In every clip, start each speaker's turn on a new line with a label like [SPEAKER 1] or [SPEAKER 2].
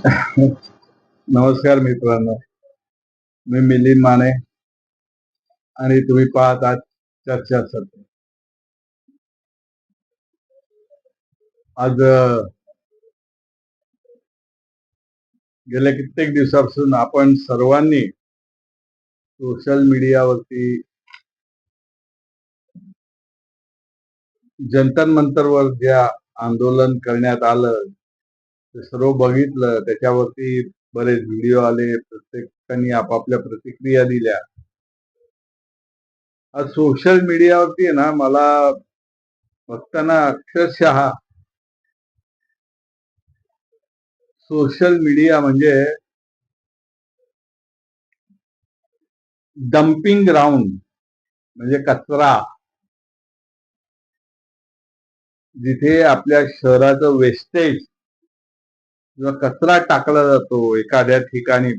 [SPEAKER 1] नमस्कार मित्रांनो, मी मिलिंद माने आणि तुम्ही पाहत आहात चर्चासत्र. आज गेल्या कित्येक दिवसापासून आपण सर्वांनी सोशल मीडियावरती जंतर मंतरवर ज्या आंदोलन करण्यात आलं ते सर्व बघितलं. त्याच्यावरती बरेच व्हिडिओ आले, प्रत्येकाने आपापल्या प्रतिक्रिया दिल्या. आज सोशल मीडियावरती आहे ना, मला बघताना अक्षरशः सोशल मीडिया म्हणजे डम्पिंग ग्राउंड, म्हणजे कचरा, जिथे आपल्या शहराचं वेस्टेज किंवा कचरा टाकला जातो एखाद्या ठिकाणी,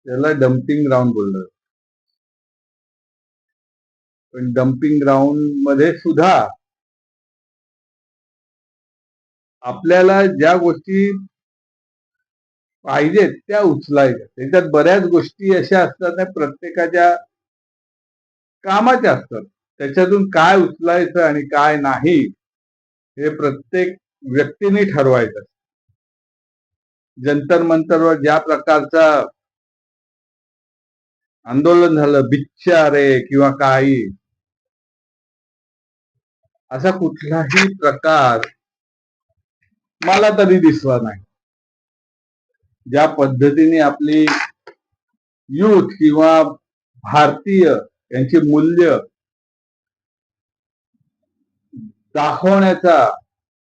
[SPEAKER 1] त्याला डम्पिंग ग्राउंड बोललं. पण डम्पिंग ग्राउंड मध्ये सुद्धा आपल्याला ज्या गोष्टी पाहिजेत त्या उचलायच्या. त्याच्यात बऱ्याच गोष्टी अशा असतात त्या प्रत्येकाच्या कामाच्या असतात. त्याच्यातून काय उचलायचं आणि काय नाही हे प्रत्येक व्यक्तीने ठरवायचं. जंतर मंतरवर ज्या प्रकारचा आंदोलन झालं, बिच्चारे किंवा काही, असा कुठलाही प्रकार मला तरी दिसला नाही. ज्या पद्धतीने आपली युथ किंवा भारतीय यांची मूल्य दाखवण्याचा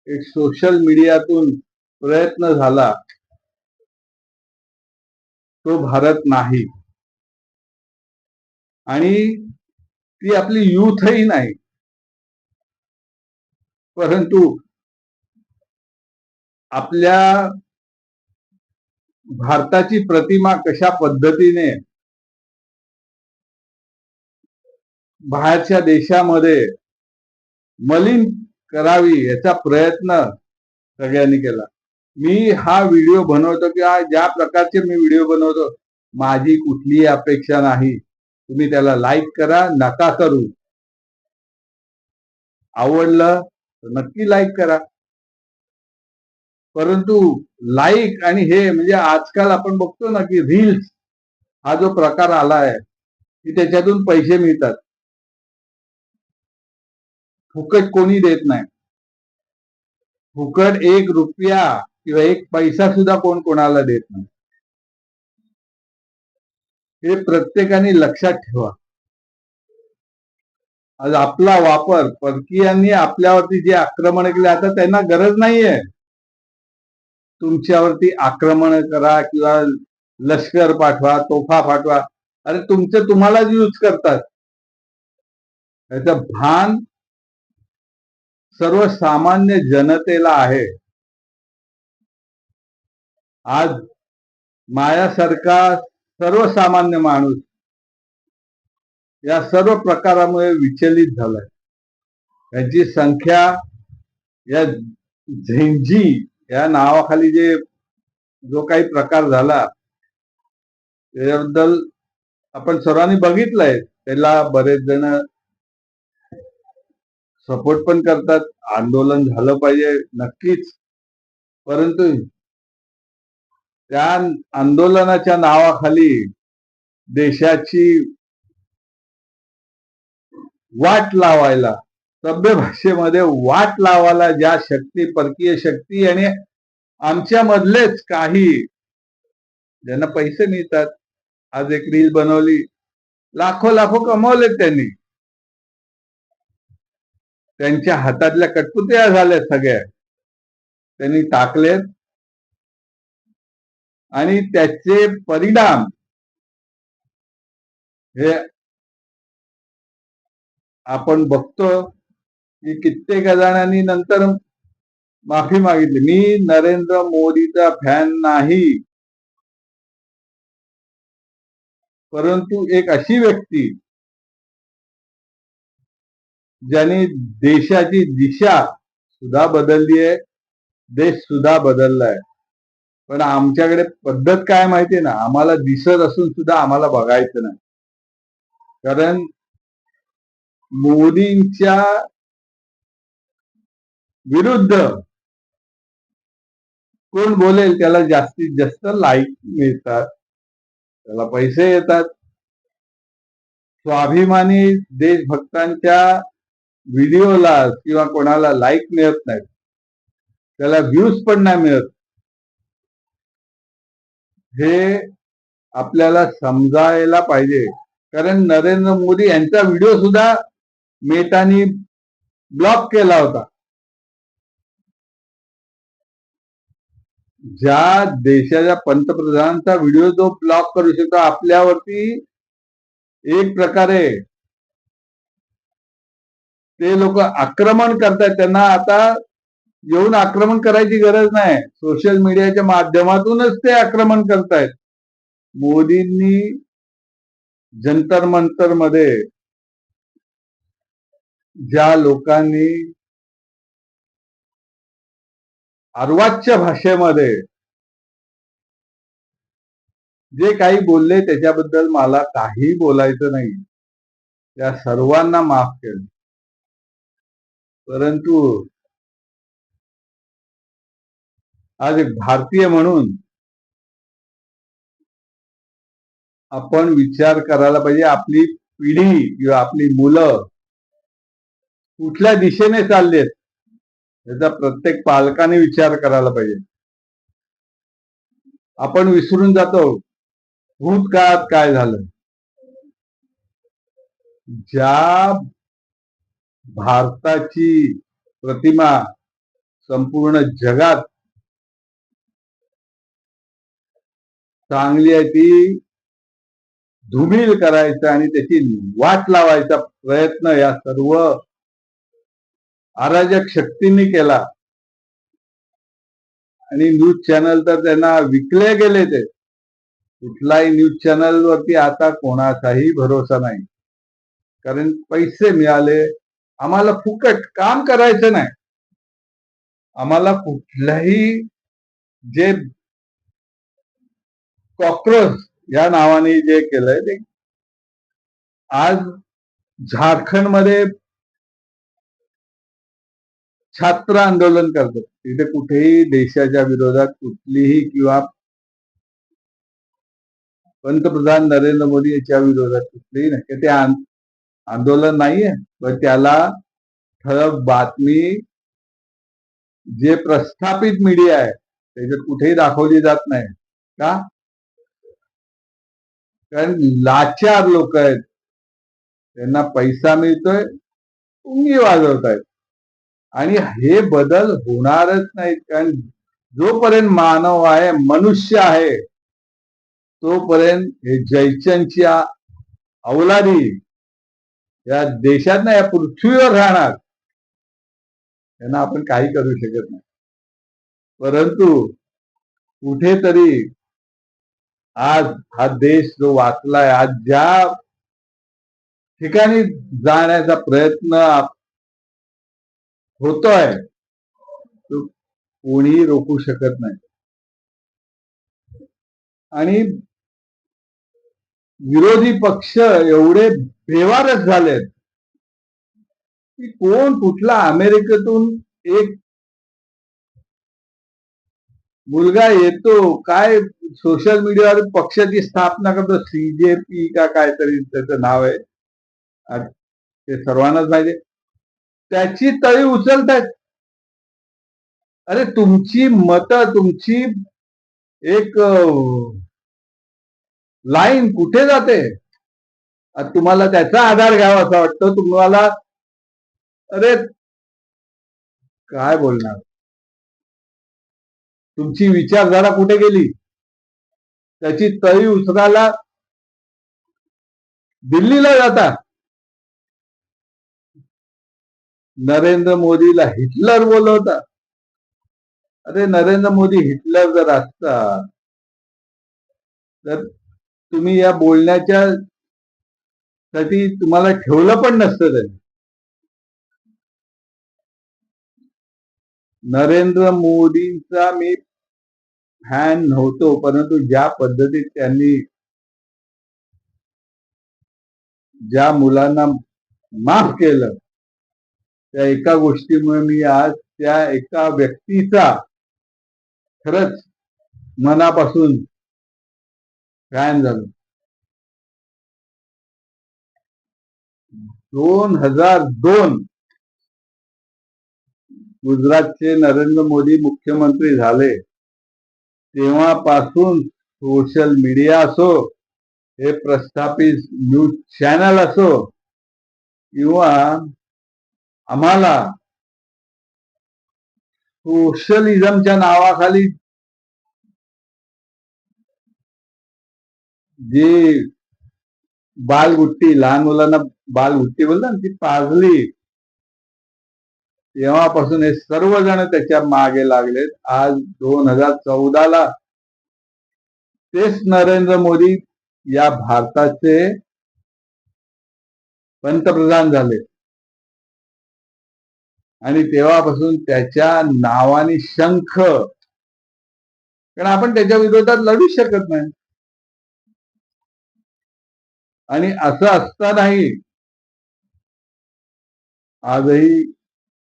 [SPEAKER 1] एक सोशल मीडियातून प्रयत्न झाला, तो भारत नाही. आणि ती आपली युथही नाही, परंतु आपल्या भारताची प्रतिमा कशा पद्धतीने बाहेरच्या देशामध्ये मलिन करावी याचा प्रयत्न सगळ्यांनी केला. मी हा व्हिडिओ बनवतो किंवा ज्या प्रकारचे मी व्हिडिओ बनवतो, माझी कुठलीही अपेक्षा नाही. तुम्ही त्याला लाईक करा, नका करू. आवडलं तर नक्की लाईक करा. परंतु लाईक आणि हे म्हणजे आजकाल आपण बघतो ना की रील्स हा जो प्रकार आला आहे की त्याच्यातून पैसे मिळतात. फुकट कोणी देत नाही. फुकट एक रुपया किंवा एक पैसा सुद्धा कोण कोणाला देत नाही. हे प्रत्येकाने लक्षात ठेवा. आज आपला वापर परकीयांनी आपल्यावरती जे आक्रमण केले, आता त्यांना गरज नाहीये तुमच्यावरती आक्रमण करा किंवा लष्कर पाठवा, तोफा पाठवा. अरे तुमचं तुम्हालाच यूज करतात. याचं भान सर्वसामान्य जनतेला आहे. आज माझ्यासारखा सर्वसामान्य माणूस या सर्व प्रकारामुळे विचलित झालाय. यांची संख्या या झेंजी या नावाखाली जो काही प्रकार झाला त्याबद्दल आपण सर्वांनी बघितलंय. त्याला बरेच जण सपोर्ट पण करतात. आंदोलन झालं पाहिजे नक्कीच, परंतु त्या आंदोलनाच्या नावाखाली देशाची वाट लावायला, सभ्य भाषेमध्ये वाट लावायला ज्या शक्ती, परकीय शक्ती आणि आमच्या मधलेच काही ज्यांना पैसे मिळतात. आज एक रील बनवली, लाखो लाखो कमवलेत त्यांनी. त्यांच्या हातातल्या कटपुतळ्या झाल्या सगळ्या, त्यांनी टाकलेत आणि त्याचे परिणाम हे आपण बघतो की कित्येक जणांनी नंतर माफी मागितली. मी नरेंद्र मोदीचा फॅन नाही, परंतु एक अशी व्यक्ती ज्यांनी देशाची दिशा सुद्धा बदलली आहे, देश सुद्धा बदललाय. पण आमच्याकडे पद्धत काय माहितीये ना, आम्हाला दिसत असून सुद्धा आम्हाला बघायचं नाही. कारण मोदींच्या विरुद्ध कोण बोलेल त्याला जास्तीत जास्त लाईक मिळतात, त्याला पैसे येतात. स्वाभिमानी देशभक्तांच्या व्हिडिओला किंवा कोणाला लाईक मिळत नाहीत, त्याला व्ह्यूज पण नाही मिळत. हे आपल्याला समजायला पाहिजे. कारण नरेंद्र मोदी यांचा व्हिडिओ सुद्धा मेटाने ब्लॉक केला होता. ज्या देशाच्या पंतप्रधानांचा व्हिडिओ जो ब्लॉक करू शकतो, आपल्यावरती एक प्रकारे ते लोक आक्रमण करतायत. त्यांना आता येऊन आक्रमण करायची गरज नाही, सोशल मीडियाच्या माध्यमातूनच ते आक्रमण करतायत. मोदींनी जंतर मंतर मध्ये ज्या लोकांनी अर्वाच्य भाषेमध्ये जे काही बोलले त्याच्याबद्दल मला काही बोलायचं नाही, त्या सर्वांना माफ केलं. परंतु आज एक भारतीय म्हणून आपण विचार करायला पाहिजे, आपली पिढी किंवा आपली मुलं कुठल्या दिशेने चाललेत याचा प्रत्येक पालकाने विचार करायला पाहिजे. आपण विसरून जातो भूतकाळात काय झालं. ज्या भारताची प्रतिमा संपूर्ण जगात चांगली आहे ती धुमिल करायचा आणि त्याची वाट लावायचा प्रयत्न या सर्व अराजक शक्तींनी केला. आणि न्यूज चॅनल तर त्यांना विकले गेले. ते कुठलाही न्यूज चॅनल वरती आता कोणाचाही भरोसा नाही. कारण पैसे मिळाले, आम्हाला फुकट काम करायचं नाही. आम्हाला कुठल्याही जे कॉक्रोच या नावाने जे केलंय ते आज झारखंडमध्ये छात्र आंदोलन करतात. तिथे कुठेही देशाच्या विरोधात कुठलीही किंवा पंतप्रधान नरेंद्र मोदी याच्या विरोधात कुठलीही नाही, ते आंदोलन नाहीये. पण त्याला ठळक बातमी जे प्रस्थापित मीडिया आहे त्याच्यात कुठेही दाखवली जात नाही. का? कारण लाचार लोक आहेत, त्यांना पैसा मिळतोय, पुंगी वाजवतायत. आणि हे बदल होणारच नाहीत. कारण जोपर्यंत मानव आहे, मनुष्य आहे, तोपर्यंत हे जयचंदची अवलादी या देशात ना या पृथ्वीवर राहणार. त्यांना आपण काही करू शकत नाही. परंतु कुठेतरी आज हा देश जो वाचलाय, आज ज्या ठिकाणी जाण्याचा प्रयत्न होतोय तो कोणीही रोखू शकत नाही. आणि विरोधी पक्ष एवढे बेवारस झालेत की कोण कुठला अमेरिकेतून एक मुलगा येतो, काय सोशल मीडियावर पक्षाची स्थापना करतो, CJP का काहीतरी त्याचं नाव आहे, ते सर्वांनाच माहिती. त्याची तळी उचलतायत. अरे तुमची मतं, तुमची एक लाईन कुठे जाते? तुम्हाला त्याचा आधार घ्यावा असं वाटतं तुम्हाला. अरे काय बोलणार? तुमची विचारधारा कुठे गेली? त्याची तळी उचलायला दिल्लीला जाता. नरेंद्र मोदीला हिटलर बोलवता. अरे नरेंद्र मोदी हिटलर जर असता तर तुम्ही या बोलण्याच्या साठी तुम्हाला ठेवलं पण नसतं त्यांनी. नरेंद्र मोदींचा मी फॅन नव्हतो, परंतु ज्या पद्धतीत त्यांनी ज्या मुलांना माफ केलं, त्या एका गोष्टीमुळे मी आज त्या एका व्यक्तीचा खरंच मनापासून फॅन झालो. 2002 गुजरातचे नरेंद्र मोदी मुख्यमंत्री झाले तेव्हापासून सोशल मीडिया असो, हे प्रस्थापित न्यूज चॅनल असो, किंवा आम्हाला सोशलिझमच्या नावाखाली जी बालगुट्टी, लहान मुलांना बालगुट्टी बोलतात ती पाजली, तेव्हापासून हे सर्वजण त्याच्या मागे लागलेत. आज 2014ला तेच नरेंद्र मोदी या भारताचे पंतप्रधान झाले आणि तेव्हापासून त्याच्या नावाने शंख, कारण आपण त्याच्या विरोधात लढू शकत नाही. आणि असं असतानाही आजही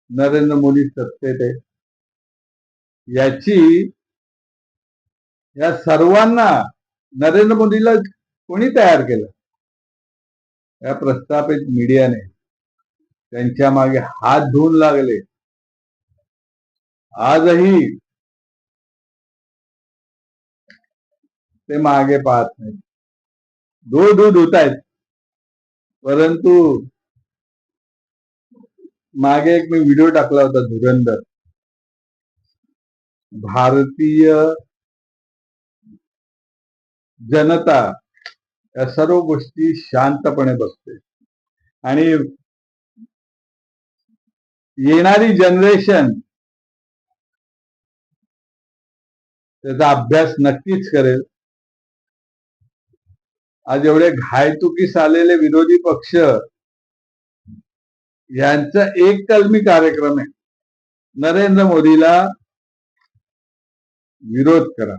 [SPEAKER 1] नरेंद्र मोदी सत्तेत आहे. याची या सर्वांना, नरेंद्र मोदीला कोणी तयार केलं? या प्रस्थापित मीडियाने. त्यांच्या मागे हात धुवून लागले. आजही ते मागे पाहत नाही, दूध धुत आहेत. परंतु मागे एक मी व्हिडिओ टाकला होता, धुरंधर. भारतीय जनता या सर्व गोष्टी शांतपणे बसते आणि येणारी जनरेशन त्याचा अभ्यास नक्कीच करेल. आज एवढे घायचुकीस आलेले विरोधी पक्ष यांचा एक कलमी कार्यक्रम आहे, नरेंद्र मोदीला विरोध करा.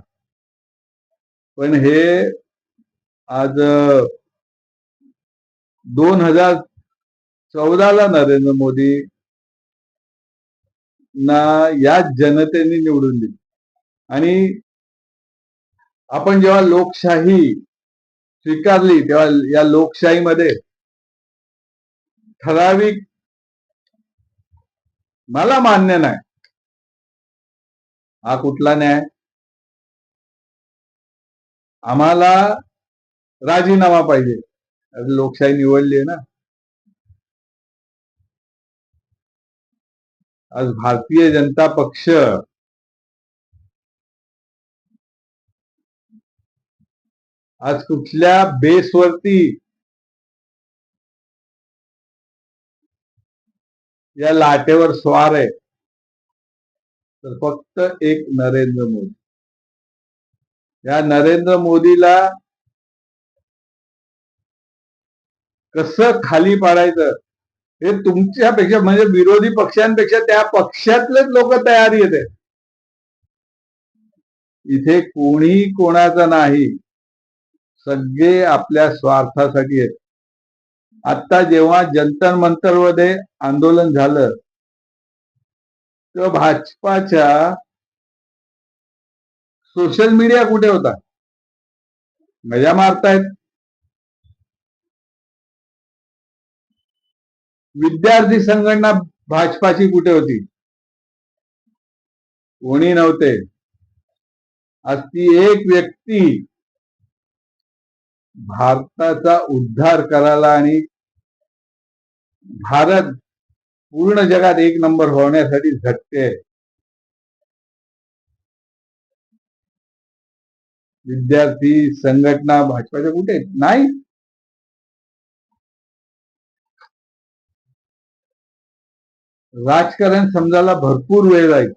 [SPEAKER 1] पण हे आज 2014ला नरेंद्र मोदी ना या जनतेने निवडून दिली. आणि आपण जेव्हा लोकशाही स्वीकारली तेव्हा या लोकशाहीमध्ये ठराविक, मला मान्य नाही हा कुठला न्याय, आम्हाला राजीनामा पाहिजे. लोकशाही निवडली आहे ना. आज भारतीय जनता पक्ष आज कुठल्या बेसवरती या लाटेवर स्वार आहे, तर फक्त एक नरेंद्र मोदी. या नरेंद्र मोदीला कसं खाली पाडायचं हे तुमच्यापेक्षा, म्हणजे विरोधी पक्षांपेक्षा त्या पक्षातलेच लोक तयारी येते. इथे कोणी कोणाचा नाही, सगळे आपल्या स्वार्थासाठी आहेत. आता जेव्हा जंतर मंतरमध्ये आंदोलन झालं तेव्हा भाजपाच्या सोशल मीडिया कुठे होता? मजा मारतायत. विद्यार्थी संघटना भाजपाची कुठे होती? कोणी नव्हते. आज ती एक व्यक्ती भारताचा उद्धार करायला आणि भारत पूर्ण जगात एक नंबर होण्यासाठी झटते. विद्यार्थी संघटना भाजपाच्या कुठे नाही. राजकारण समजायला भरपूर वेळ जाईल,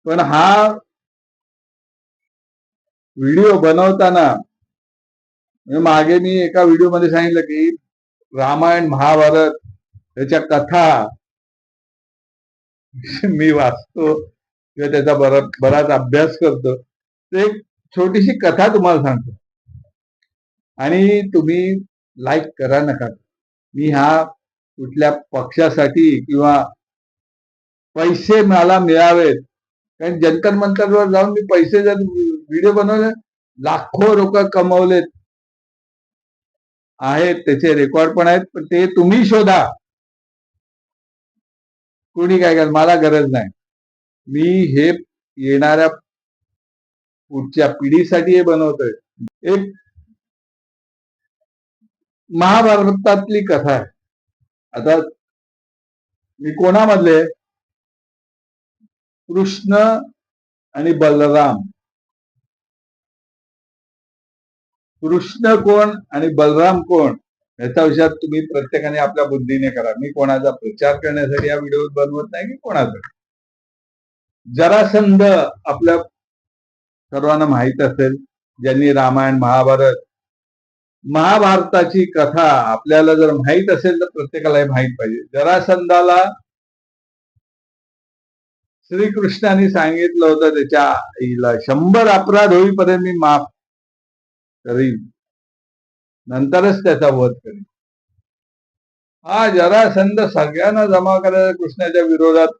[SPEAKER 1] पण हा व्हिडिओ बनवताना मागे मी एका व्हिडिओ मध्ये सांगितलं की रामायण महाभारत त्याच्या कथा मी वाचतो किंवा त्याचा बराच अभ्यास करतो. तर एक छोटीशी कथा तुम्हाला सांगतो आणि तुम्ही लाईक करा नका. मी हा कुठल्या पक्षासाठी किंवा पैसे मला मिळावेत, कारण जंतर मंतरवर जाऊन मी पैसे जर व्हिडिओ बनवले, लाखो रुपये कमवलेत आहेत, त्याचे रेकॉर्ड पण आहेत, पण ते तुम्ही शोधा. कोणी काय करेल, मला गरज नाही. मी हे येणाऱ्या पुढच्या पिढीसाठी हे बनवतोय. एक महाभारतातली कथा आहे. आता मी कोणामधले, कृष्ण आणि बलराम. कृष्ण कोण आणि बलराम कोण याचा विचार तुम्ही प्रत्येकाने आपल्या बुद्धीने करा. मी कोणाचा प्रचार करण्यासाठी हा व्हिडिओ बनवत नाही की कोणाचा. जरासंध आपल्या सर्वांना माहित असेल, ज्यांनी रामायण महाभारताची कथा आपल्याला जर माहित असेल तर प्रत्येकाला हे माहित पाहिजे. जरासंधाला श्रीकृष्णाने सांगितलं होतं त्याच्या आईला 100 अपराध होईपर्यंत मी माफ करीन, नंतरच त्याचा वध करीन. हा जरासंध सगळ्यांना जमा करायचा, कृष्णाच्या विरोधात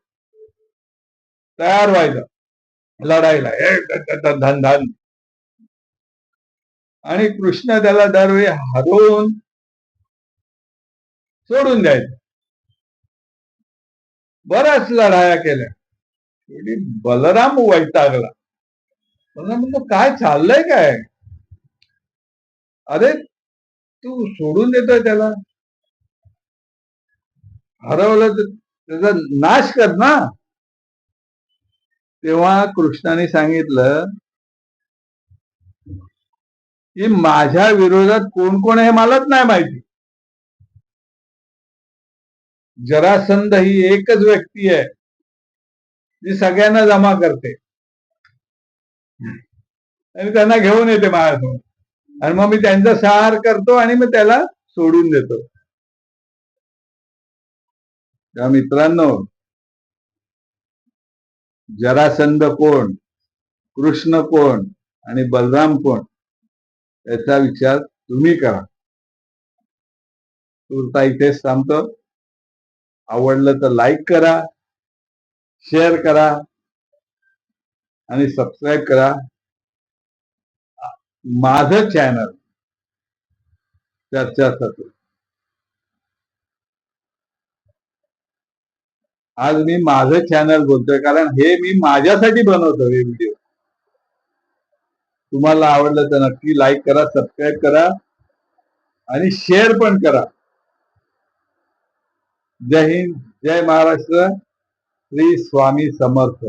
[SPEAKER 1] तयार व्हायचा लढायला, धन धन. आणि कृष्ण त्याला दरवेळी हरवून सोडून द्यायचं. बऱ्याच लढाया केल्या. बलराम वैतागला. बलराम म्हणतो, काय चाललंय काय? अरे तू सोडून देतोय त्याला, हरवलं तर त्याचा नाश कर ना. तेव्हा कृष्णाने सांगितलं की माझ्या विरोधात कोण कोण आहे मलाच नाही माहिती. जरासंध ही एकच व्यक्ती आहे जी सगळ्यांना जमा करते आणि त्यांना घेऊन येते माझ्यासमोर, आणि मग मी त्यांचा संहार करतो आणि मग त्याला सोडून देतो. त्या मित्रांनो, जरासंध कोण, कृष्ण कोण आणि बलराम कोण याचा विचार तुम्ही करा. तुर्ता इथेच थांबतो. आवडलं तर लाईक करा, शेअर करा आणि सबस्क्राईब करा माझं चॅनल चर्चासत्र. आज मी माझं चॅनल बोलतोय कारण हे मी माझ्यासाठी बनवतो हे व्हिडिओ. तुम्हाला आवडलं तर नक्की लाईक करा, सबस्क्राईब करा आणि शेअर पण करा. जय हिंद, जय महाराष्ट्र, श्री स्वामी समर्थ.